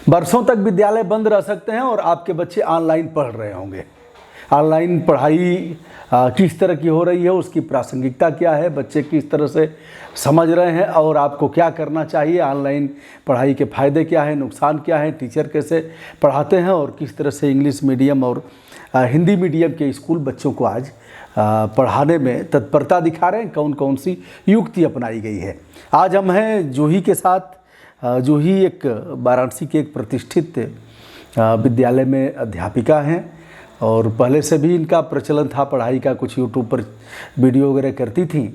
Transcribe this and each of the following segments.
बरसों तक विद्यालय बंद रह सकते हैं और आपके बच्चे ऑनलाइन पढ़ रहे होंगे। ऑनलाइन पढ़ाई किस तरह की हो रही है, उसकी प्रासंगिकता क्या है, बच्चे किस तरह से समझ रहे हैं और आपको क्या करना चाहिए, ऑनलाइन पढ़ाई के फ़ायदे क्या हैं, नुकसान क्या है, टीचर कैसे पढ़ाते हैं और किस तरह से इंग्लिश मीडियम और हिंदी मीडियम के स्कूल बच्चों को आज पढ़ाने में तत्परता दिखा रहे हैं, कौन कौन सी युक्ति अपनाई गई है। आज हम हैं जूही के साथ। जूही एक वाराणसी के एक प्रतिष्ठित विद्यालय में अध्यापिका हैं और पहले से भी इनका प्रचलन था पढ़ाई का, कुछ यूट्यूब पर वीडियो वगैरह करती थी,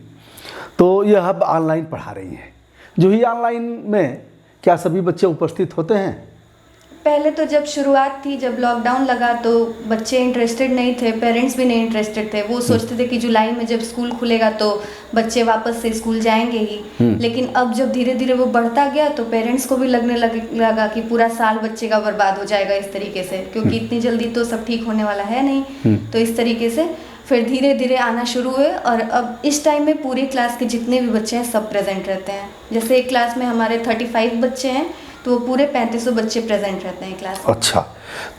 तो यह अब ऑनलाइन पढ़ा रही हैं। जूही, ऑनलाइन में क्या सभी बच्चे उपस्थित होते हैं? पहले तो जब शुरुआत थी, जब लॉकडाउन लगा तो बच्चे इंटरेस्टेड नहीं थे, पेरेंट्स भी नहीं इंटरेस्टेड थे। वो सोचते थे कि जुलाई में जब स्कूल खुलेगा तो बच्चे वापस से स्कूल जाएंगे ही। लेकिन अब जब धीरे धीरे वो बढ़ता गया तो पेरेंट्स को भी लगने लगा कि पूरा साल बच्चे का बर्बाद हो जाएगा इस तरीके से, क्योंकि इतनी जल्दी तो सब ठीक होने वाला है नहीं। तो इस तरीके से फिर धीरे धीरे आना शुरू हुए और अब इस टाइम में पूरी क्लास के जितने भी बच्चे हैं सब प्रेजेंट रहते हैं। जैसे एक क्लास में हमारे 35 बच्चे हैं तो वो पूरे 3500 बच्चे प्रेजेंट रहते हैं क्लास में। अच्छा,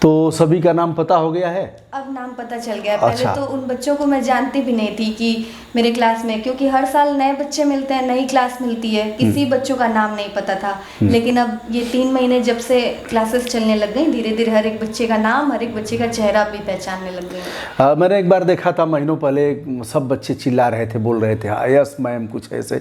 तो सभी का नाम पता हो गया है? अब नाम पता चल गया है। अच्छा। पहले तो उन बच्चों को मैं जानती भी नहीं थी कि मेरे क्लास में, क्योंकि हर साल नए बच्चे मिलते हैं, नई क्लास मिलती है, किसी बच्चों का नाम नहीं पता था। लेकिन अब ये 3 महीने जब से क्लासेस चलने लग गई, धीरे धीरे हर एक बच्चे का नाम, हर एक बच्चे का चेहरा भी पहचानने लग गए। मैंने एक बार देखा था महीनों पहले, सब बच्चे चिल्ला रहे थे, बोल रहे थे यस मैम, कुछ ऐसे।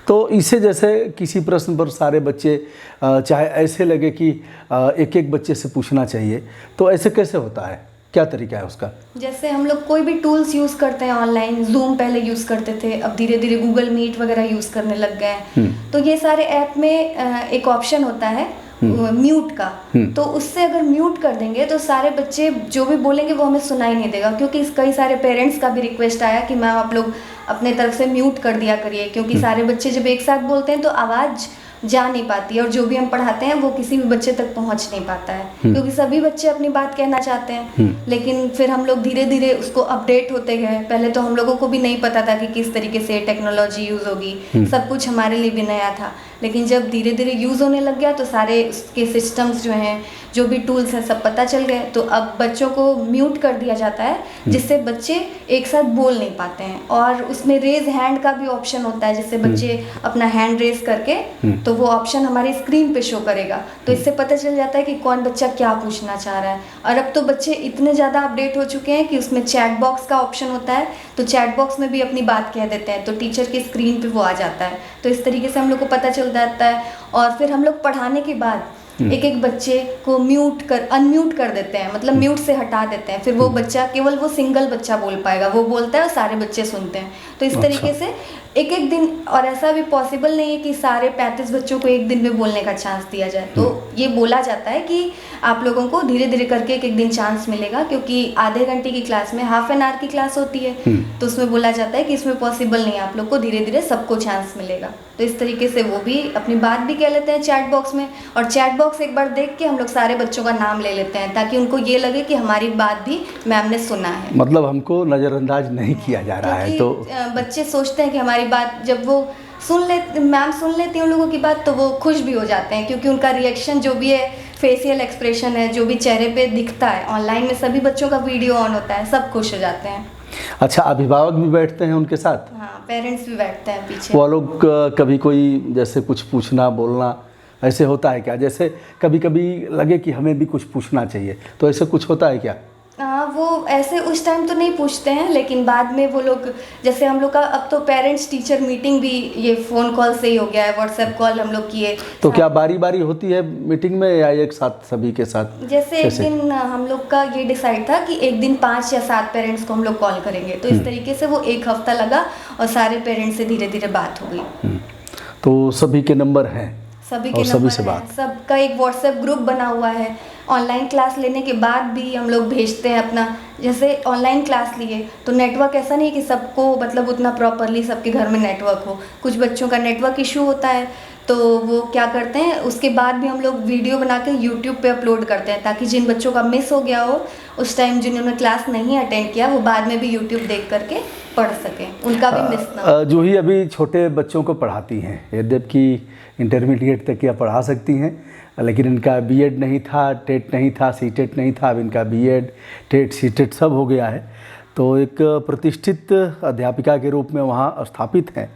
तो इससे जैसे किसी प्रश्न पर सारे बच्चे चाहे ऐसे लगे कि एक एक बच्चे से पूछना चाहिए, तो ऐसे कैसे होता है, क्या तरीका है उसका? जैसे हम लोग कोई भी टूल्स यूज़ करते हैं ऑनलाइन, जूम पहले यूज़ करते थे, अब धीरे धीरे गूगल मीट वगैरह यूज़ करने लग गए हैं। तो ये सारे ऐप में एक ऑप्शन होता है म्यूट का, तो उससे अगर म्यूट कर देंगे तो सारे बच्चे जो भी बोलेंगे वो हमें सुनाई नहीं देगा। क्योंकि कई सारे पेरेंट्स का भी रिक्वेस्ट आया कि मैम आप लोग अपने तरफ से म्यूट कर दिया करिए, क्योंकि सारे बच्चे जब एक साथ बोलते हैं तो आवाज़ जा नहीं पाती है और जो भी हम पढ़ाते हैं वो किसी भी बच्चे तक पहुंच नहीं पाता है, क्योंकि सभी बच्चे अपनी बात कहना चाहते हैं। लेकिन फिर हम लोग धीरे धीरे उसको अपडेट होते गए। पहले तो हम लोगों को भी नहीं पता था कि किस तरीके से टेक्नोलॉजी यूज़ होगी, सब कुछ हमारे लिए भी नया था। लेकिन जब धीरे धीरे यूज़ होने लग गया तो सारे उसके सिस्टम्स जो हैं, जो भी टूल्स हैं, सब पता चल गए। तो अब बच्चों को म्यूट कर दिया जाता है, जिससे बच्चे एक साथ बोल नहीं पाते हैं। और उसमें रेज हैंड का भी ऑप्शन होता है, जिससे बच्चे अपना हैंड रेज करके तो वो ऑप्शन हमारी स्क्रीन पे शो करेगा। तो इससे पता चल जाता है कि कौन बच्चा क्या पूछना चाह रहा है। और अब तो बच्चे इतने ज़्यादा अपडेट हो चुके हैं कि उसमें चैट बॉक्स का ऑप्शन होता है, तो चैट बॉक्स में भी अपनी बात कह देते हैं, तो टीचर की स्क्रीन पे वो आ जाता है। तो इस तरीके से हम लोग को पता चल जाता है। और फिर हम लोग पढ़ाने के बाद एक एक बच्चे को अनम्यूट कर देते हैं, मतलब म्यूट से हटा देते हैं। फिर वो बच्चा, केवल वो सिंगल बच्चा बोल पाएगा, वो बोलता है और सारे बच्चे सुनते हैं। तो इस तरीके से एक एक दिन, और ऐसा भी पॉसिबल नहीं है कि सारे 35 बच्चों को एक दिन में बोलने का चांस दिया जाए। तो ये बोला जाता है कि आप लोगों को धीरे धीरे करके एक एक दिन चांस मिलेगा, क्योंकि आधे घंटे की क्लास में हाफ एन आवर की क्लास होती है। तो उसमें बोला जाता है कि इसमें पॉसिबल नहीं है, आप लोग को धीरे धीरे सबको चांस मिलेगा। तो इस तरीके से वो भी अपनी बात भी कह लेते हैं चैट बॉक्स में, और चैट बॉक्स एक बार देख के हम लोग सारे बच्चों का नाम ले लेते हैं, ताकि उनको ये लगे कि हमारी बात भी मैम ने सुना है, मतलब हमको नज़रअंदाज नहीं किया जा रहा है। तो बच्चे सोचते हैं कि हमारी बात, जब वो मैम सुन लेती हैं उन लोगों की बात, तो वो खुश भी हो जाते हैं, क्योंकि उनका रिएक्शन जो भी है, फेशियल एक्सप्रेशन है, जो भी चेहरे पे दिखता है, ऑनलाइन में सभी बच्चों का वीडियो ऑन होता है, सब खुश हो जाते हैं। अच्छा, अभिभावक भी बैठते हैं उनके साथ? हाँ, पेरेंट्स भी बैठते हैं पीछे। वो लोग कभी कोई जैसे कुछ पूछना बोलना ऐसे होता है क्या? जैसे कभी कभी लगे कि हमें भी कुछ पूछना चाहिए, तो ऐसे कुछ होता है क्या? हाँ, वो ऐसे उस टाइम तो नहीं पूछते हैं, लेकिन बाद में वो लोग, जैसे हम लोग का अब तो पेरेंट्स टीचर मीटिंग भी ये फ़ोन कॉल से ही हो गया है, व्हाट्सएप कॉल हम लोग किए। तो क्या बारी बारी होती है मीटिंग में या एक साथ सभी के साथ? जैसे एक दिन हम लोग का ये डिसाइड था कि एक दिन 5 या 7 पेरेंट्स को हम लोग कॉल करेंगे। तो इस तरीके से वो एक हफ्ता लगा और सारे पेरेंट्स से धीरे धीरे बात हो गई। तो सभी के नंबर हैं? सभी के नंबर हैं, सबका एक व्हाट्सएप ग्रुप बना हुआ है। ऑनलाइन क्लास लेने के बाद भी हम लोग भेजते हैं अपना, जैसे ऑनलाइन क्लास लिए तो नेटवर्क ऐसा नहीं कि सबको, मतलब उतना प्रॉपरली सबके घर में नेटवर्क हो। कुछ बच्चों का नेटवर्क इशू होता है, तो वो क्या करते हैं, उसके बाद भी हम लोग वीडियो बना के यूट्यूब पे अपलोड करते हैं, ताकि जिन बच्चों का मिस हो गया हो उस टाइम, जिन्होंने क्लास नहीं अटेंड किया, वो बाद में भी यूट्यूब देख करके पढ़ सकें, उनका भी मिस ना हो। जो ही अभी छोटे बच्चों को पढ़ाती हैं, यद्यपि इंटरमीडिएट तक या पढ़ा सकती हैं, लेकिन इनका बीएड नहीं था, टेट नहीं था, सीटेट नहीं था, अब इनका बीएड, टेट, सीटेट सब हो गया है। तो एक प्रतिष्ठित अध्यापिका के रूप में वहाँ स्थापित हैं।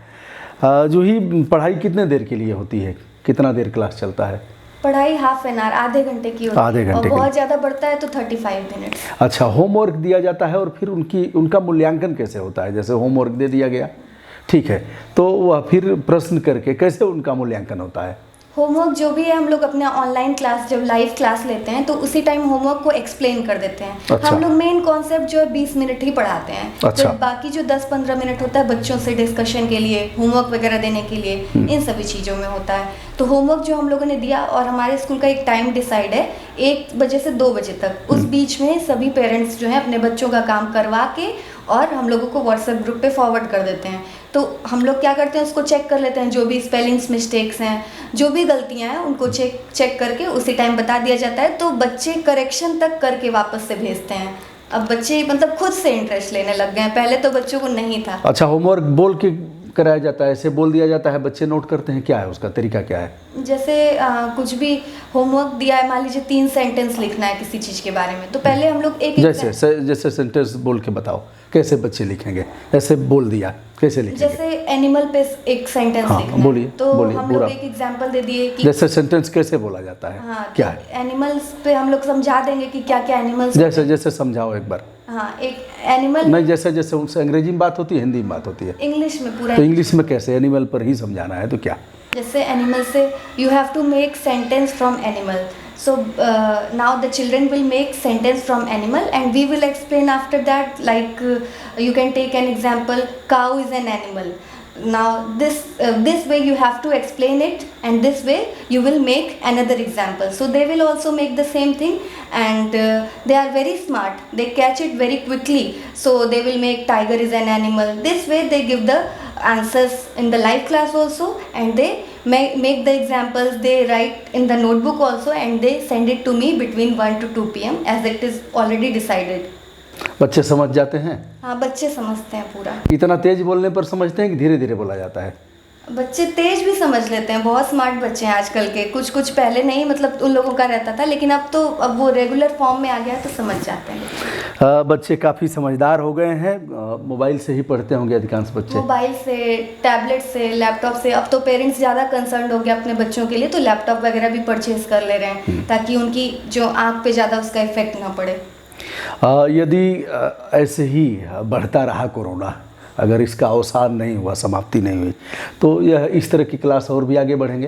जूही, पढ़ाई कितने देर के लिए होती है, कितना देर क्लास चलता है? पढ़ाई हाफ एन आवर, आधे घंटे की होती आधे है, और घंटे बहुत ज़्यादा बढ़ता है तो 35 मिनट्स। अच्छा, होमवर्क दिया जाता है और फिर उनका मूल्यांकन कैसे होता है? जैसे होमवर्क दे दिया गया, ठीक है, तो वह फिर प्रश्न करके कैसे उनका मूल्यांकन होता है? होमवर्क जो भी है हम लोग अपने ऑनलाइन क्लास जब लाइव क्लास लेते हैं तो उसी टाइम होमवर्क को एक्सप्लेन कर देते हैं। अच्छा। हम लोग मेन कॉन्सेप्ट जो है 20 मिनट ही पढ़ाते हैं। अच्छा। तो बाकी जो 10-15 मिनट होता है बच्चों से डिस्कशन के लिए, होमवर्क वगैरह देने के लिए, इन सभी चीज़ों में होता है। तो होमवर्क जो हम लोगों ने दिया, और हमारे स्कूल का एक टाइम डिसाइड है 1 बजे से 2 बजे तक, उस बीच में सभी पेरेंट्स जो हैं अपने बच्चों का काम करवा के और हम लोगों को व्हाट्सएप ग्रुप पे फॉरवर्ड कर देते हैं। तो हम लोग क्या करते हैं, उसको चेक कर लेते हैं, जो भी स्पेलिंग्स मिस्टेक्स हैं, जो भी गलतियां हैं उनको चेक करके उसी टाइम बता दिया जाता है। तो बच्चे करेक्शन तक करके वापस से भेजते हैं। अब बच्चे मतलब खुद से इंटरेस्ट लेने लग गए हैं, पहले तो बच्चों को नहीं था। अच्छा, होमवर्क बोल के कराया जाता है, ऐसे बोल दिया जाता है, बच्चे नोट करते हैं, क्या है उसका तरीका, क्या है? जैसे कुछ भी होमवर्क दिया है, मान लीजिए 3 सेंटेंस लिखना है किसी चीज़ के बारे में, तो पहले हम लोग एक जैसे सेंटेंस बोल के बताओ, कैसे बच्चे लिखेंगे? ऐसे बोल दिया, कैसे लिखेंगे? जैसे एनिमल पे एक सेंटेंस हाँ, लिखना है, बोलिए, तो बोलिए, हम लोग एक एग्जांपल दे दिए कि जैसे सेंटेंस कैसे बोला जाता है, हाँ, क्या है? एनिमल्स पे हम लोग समझा देंगे कि क्या क्या एनिमल्स। जैसे समझाओ एक बार। हाँ, एक एनिमल नहीं, जैसे उनसे अंग्रेजी में बात होती है, हिंदी में बात होती है, इंग्लिश में पूरा। तो इंग्लिश में कैसे? एनिमल पर ही समझाना है, तो क्या? जैसे एनिमल से you have to make sentence from animal, so now the children will make sentence from animal and we will explain after that, like you can take an example, cow is an animal. Now this way you have to explain it, and this way you will make another example. So they will also make the same thing, and they are very smart, they catch it very quickly. So they will make tiger is an animal. This way they give the answers in the live class also, and they make the examples, they write in the notebook also, and they send it to me between 1 to 2 PM as it is already decided. बच्चे समझ जाते हैं? हाँ, बच्चे समझते हैं पूरा। इतना तेज बोलने पर समझते हैं कि धीरे धीरे बोला जाता है? बच्चे तेज भी समझ लेते हैं, बहुत स्मार्ट बच्चे हैं आजकल के। कुछ पहले नहीं, मतलब उन लोगों का रहता था, लेकिन अब वो रेगुलर फॉर्म में आ गया तो समझ जाते हैं। बच्चे काफ़ी समझदार हो गए हैं। मोबाइल से ही पढ़ते होंगे अधिकांश बच्चे? मोबाइल से, टैबलेट से, लैपटॉप से। अब तो पेरेंट्स ज़्यादा कंसर्न हो गए अपने बच्चों के लिए, तो लैपटॉप वगैरह भी परचेज कर ले रहे हैं ताकि उनकी जो आँख पे ज़्यादा उसका इफेक्ट ना पड़े। यदि ऐसे ही बढ़ता रहा कोरोना, अगर इसका अवसान नहीं हुआ, समाप्ति नहीं हुई, तो यह इस तरह की क्लास और भी आगे बढ़ेंगे?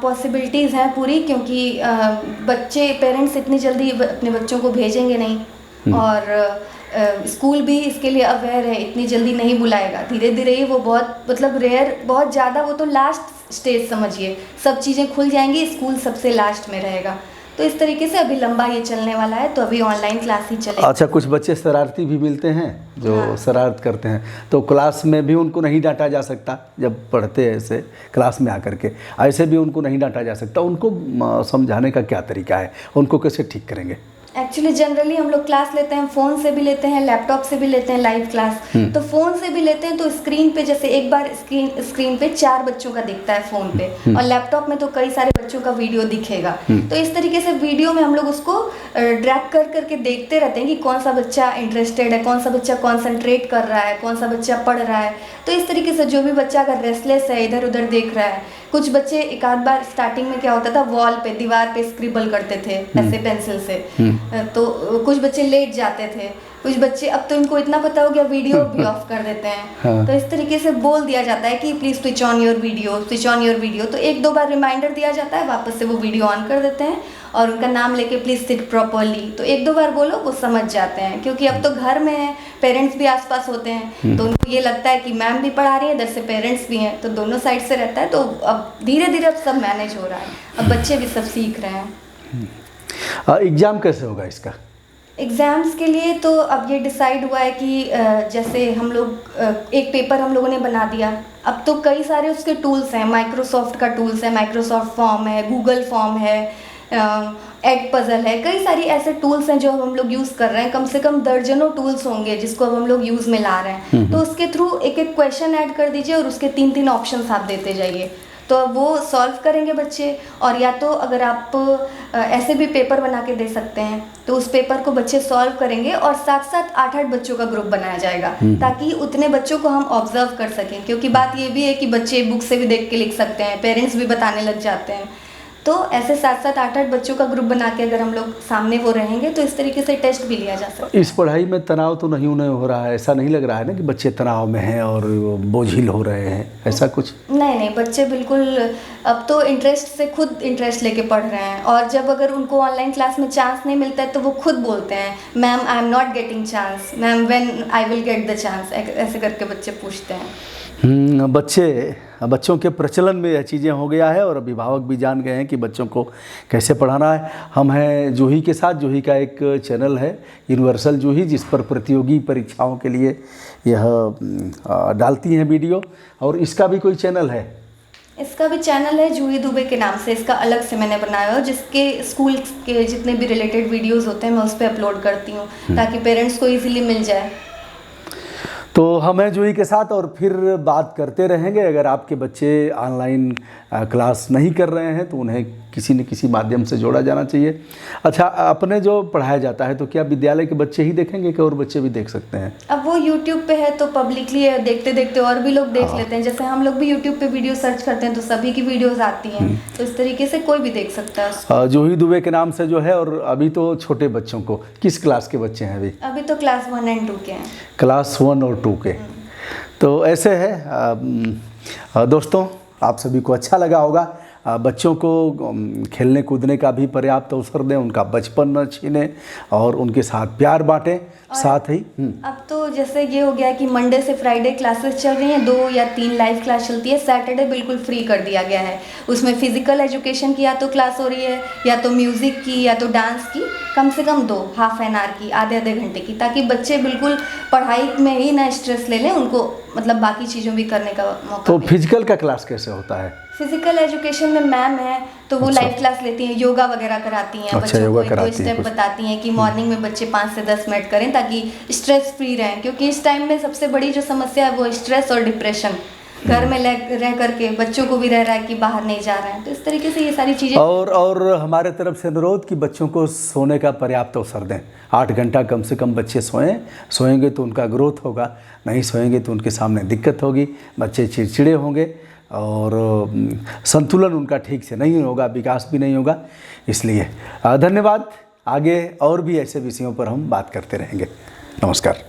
पॉसिबिलिटीज़ हैं पूरी, क्योंकि बच्चे, पेरेंट्स इतनी जल्दी अपने बच्चों को भेजेंगे नहीं, और स्कूल भी इसके लिए अवेयर है, इतनी जल्दी नहीं बुलाएगा। धीरे धीरे ही वो बहुत, मतलब रेयर, बहुत ज़्यादा, वो तो लास्ट स्टेज समझिए, सब चीज़ें खुल जाएंगी, स्कूल सबसे लास्ट में रहेगा। तो इस तरीके से अभी लंबा ये चलने वाला है, तो अभी ऑनलाइन क्लास ही चलेगी। अच्छा, कुछ बच्चे शरारती भी मिलते हैं जो शरारत करते हैं, तो क्लास में भी उनको नहीं डांटा जा सकता? जब पढ़ते हैं ऐसे क्लास में आकर के, ऐसे भी उनको नहीं डांटा जा सकता? उनको समझाने का क्या तरीका है, उनको कैसे ठीक करेंगे? एक्चुअली जनरली हम लोग क्लास लेते हैं, फ़ोन से भी लेते हैं, लैपटॉप से भी लेते हैं लाइव क्लास। तो फ़ोन से भी लेते हैं तो स्क्रीन पे, जैसे एक बार स्क्रीन पे 4 बच्चों का दिखता है फ़ोन पे, और लैपटॉप में तो कई सारे बच्चों का वीडियो दिखेगा। तो इस तरीके से वीडियो में हम लोग उसको ड्रैग करके देखते रहते हैं कि कौन सा बच्चा इंटरेस्टेड है, कौन सा बच्चा कॉन्सेंट्रेट कर रहा है, कौन सा बच्चा पढ़ रहा है। तो इस तरीके से जो भी बच्चा अगर रेस्टलेस है, इधर उधर देख रहा है, कुछ बच्चे एक आध बार स्टार्टिंग में क्या होता था, वॉल पे, दीवार पे स्क्रिबल करते थे ऐसे पेंसिल से, तो कुछ बच्चे लेट जाते थे, कुछ बच्चे, अब तो इनको इतना पता हो गया, वीडियो भी ऑफ कर देते हैं। हाँ। तो इस तरीके से बोल दिया जाता है कि please switch on your video, switch on your video. तो 1-2 बार रिमाइंडर दिया जाता है, वापस से वो वीडियो ऑन कर देते हैं और उनका नाम लेके प्लीज़ सिट प्रॉपरली। तो 1-2 बार बोलो, वो समझ जाते हैं, क्योंकि अब तो घर में है, पेरेंट्स भी आसपास होते हैं, तो उनको ये लगता है कि मैम भी पढ़ा रही है, इधर से पेरेंट्स भी हैं, तो दोनों साइड से रहता है। तो अब धीरे धीरे अब सब मैनेज हो रहा है, अब बच्चे भी सब सीख रहे हैं। एग्ज़ाम कैसे होगा इसका? एग्ज़ाम्स के लिए तो अब ये डिसाइड हुआ है कि जैसे हम लोग एक पेपर हम लोगों ने बना दिया, अब तो कई सारे उसके टूल्स हैं, माइक्रोसॉफ्ट का टूल्स है, माइक्रोसॉफ्ट फॉर्म है, गूगल फॉर्म है, एड पजल है, कई सारी ऐसे टूल्स हैं जो हम लोग यूज़ कर रहे हैं। कम से कम दर्जनों टूल्स होंगे जिसको अब हम लोग यूज़ में ला रहे हैं। तो उसके थ्रू एक एक क्वेश्चन ऐड कर दीजिए और उसके 3-3 ऑप्शंस आप देते जाइए, तो वो सॉल्व करेंगे बच्चे, और या तो अगर आप ऐसे भी पेपर बना के दे सकते हैं, तो उस पेपर को बच्चे सॉल्व करेंगे और साथ साथ 8-8 बच्चों का ग्रुप बनाया जाएगा, ताकि उतने बच्चों को हम ऑब्जर्व कर सकें। क्योंकि बात ये भी है कि बच्चे बुक से भी देख के लिख सकते हैं, पेरेंट्स भी बताने लग जाते हैं। तो ऐसे 7-7 8-8 बच्चों का ग्रुप बना के अगर हम लोग सामने वो रहेंगे, तो इस तरीके से टेस्ट भी लिया जा सकता है। इस पढ़ाई में तनाव तो नहीं उन्हें हो रहा है? ऐसा नहीं लग रहा है ना कि बच्चे तनाव में हैं और बोझिल हो रहे हैं, ऐसा कुछ? नहीं, बच्चे बिल्कुल अब तो इंटरेस्ट से खुद इंटरेस्ट लेके पढ़ रहे हैं, और जब अगर उनको ऑनलाइन क्लास में चांस नहीं मिलता है तो वो खुद बोलते हैं, ma'am I am not getting chance, ma'am when I will get the chance, ऐसे करके बच्चे पूछते हैं। बच्चों के प्रचलन में यह चीज़ें हो गया है और अभिभावक भी जान गए हैं कि बच्चों को कैसे पढ़ाना है। हम हैं जूही के साथ। जूही का एक चैनल है यूनिवर्सल जूही, जिस पर प्रतियोगी परीक्षाओं के लिए यह डालती हैं वीडियो, और इसका भी कोई चैनल है? इसका भी चैनल है जूही दुबे के नाम से, इसका अलग से मैंने बनाया है, जिसके स्कूल के जितने भी रिलेटेड वीडियोस होते हैं मैं उस पर अपलोड करती हूँ, ताकि पेरेंट्स को इजीली मिल जाए। तो हम हैं जूही के साथ और फिर बात करते रहेंगे। अगर आपके बच्चे ऑनलाइन क्लास नहीं कर रहे हैं तो उन्हें किसी न किसी माध्यम से जोड़ा जाना चाहिए। अच्छा, अपने जो पढ़ाया जाता है तो क्या विद्यालय के बच्चे ही देखेंगे कि और बच्चे भी देख सकते हैं? अब वो YouTube पे है तो पब्लिकली है, देखते देखते और भी लोग देख लेते हैं। जैसे हम लोग भी YouTube पे वीडियो सर्च करते हैं तो सभी की वीडियोस आती हैं, तो इस तरीके से कोई भी देख सकता है उसको। जूही दुबे के नाम से जो है। और अभी तो छोटे बच्चों को, किस क्लास के बच्चे हैं अभी? अभी तो क्लास 1 और 2 के हैं। क्लास 1 और 2 के। तो ऐसे है दोस्तों, आप सभी को अच्छा लगा होगा। बच्चों को खेलने कूदने का भी पर्याप्त अवसर दें, उनका बचपन न छीनें और उनके साथ प्यार बांटें। साथ ही अब तो जैसे ये हो गया कि मंडे से फ्राइडे क्लासेस चल रही हैं, 2 या 3 लाइव क्लास चलती है। सैटरडे बिल्कुल फ्री कर दिया गया है, उसमें फिजिकल एजुकेशन की या तो क्लास हो रही है, या तो म्यूज़िक की, या तो डांस की, कम से कम 2 हाफ एन आवर की, आधे घंटे की, ताकि बच्चे बिल्कुल पढ़ाई में ही ना स्ट्रेस ले लें, उनको मतलब बाकी चीज़ों भी करने का मौका। तो फिजिकल का क्लास कैसे होता है? फिजिकल एजुकेशन में मैम है तो वो लाइव क्लास लेती हैं, योगा वगैरह कराती हैं, बच्चों को 1-2 स्टेप बताती हैं कि मॉर्निंग में बच्चे 5 से 10 मिनट करें, ताकि स्ट्रेस फ्री रहें। क्योंकि इस टाइम में सबसे बड़ी जो समस्या है वो स्ट्रेस और डिप्रेशन, घर में रह करके बच्चों को भी रह रहा है कि बाहर नहीं जा रहे हैं। तो इस तरीके से ये सारी चीज़ें। और हमारे तरफ से अनुरोध कि बच्चों को सोने का पर्याप्त अवसर दें। 8 घंटा कम से कम बच्चे सोएंगे तो उनका ग्रोथ होगा, नहीं सोएंगे तो उनके सामने दिक्कत होगी, बच्चे चिड़चिड़े होंगे और संतुलन उनका ठीक से नहीं होगा, विकास भी नहीं होगा। इसलिए धन्यवाद। आगे और भी ऐसे विषयों पर हम बात करते रहेंगे। नमस्कार।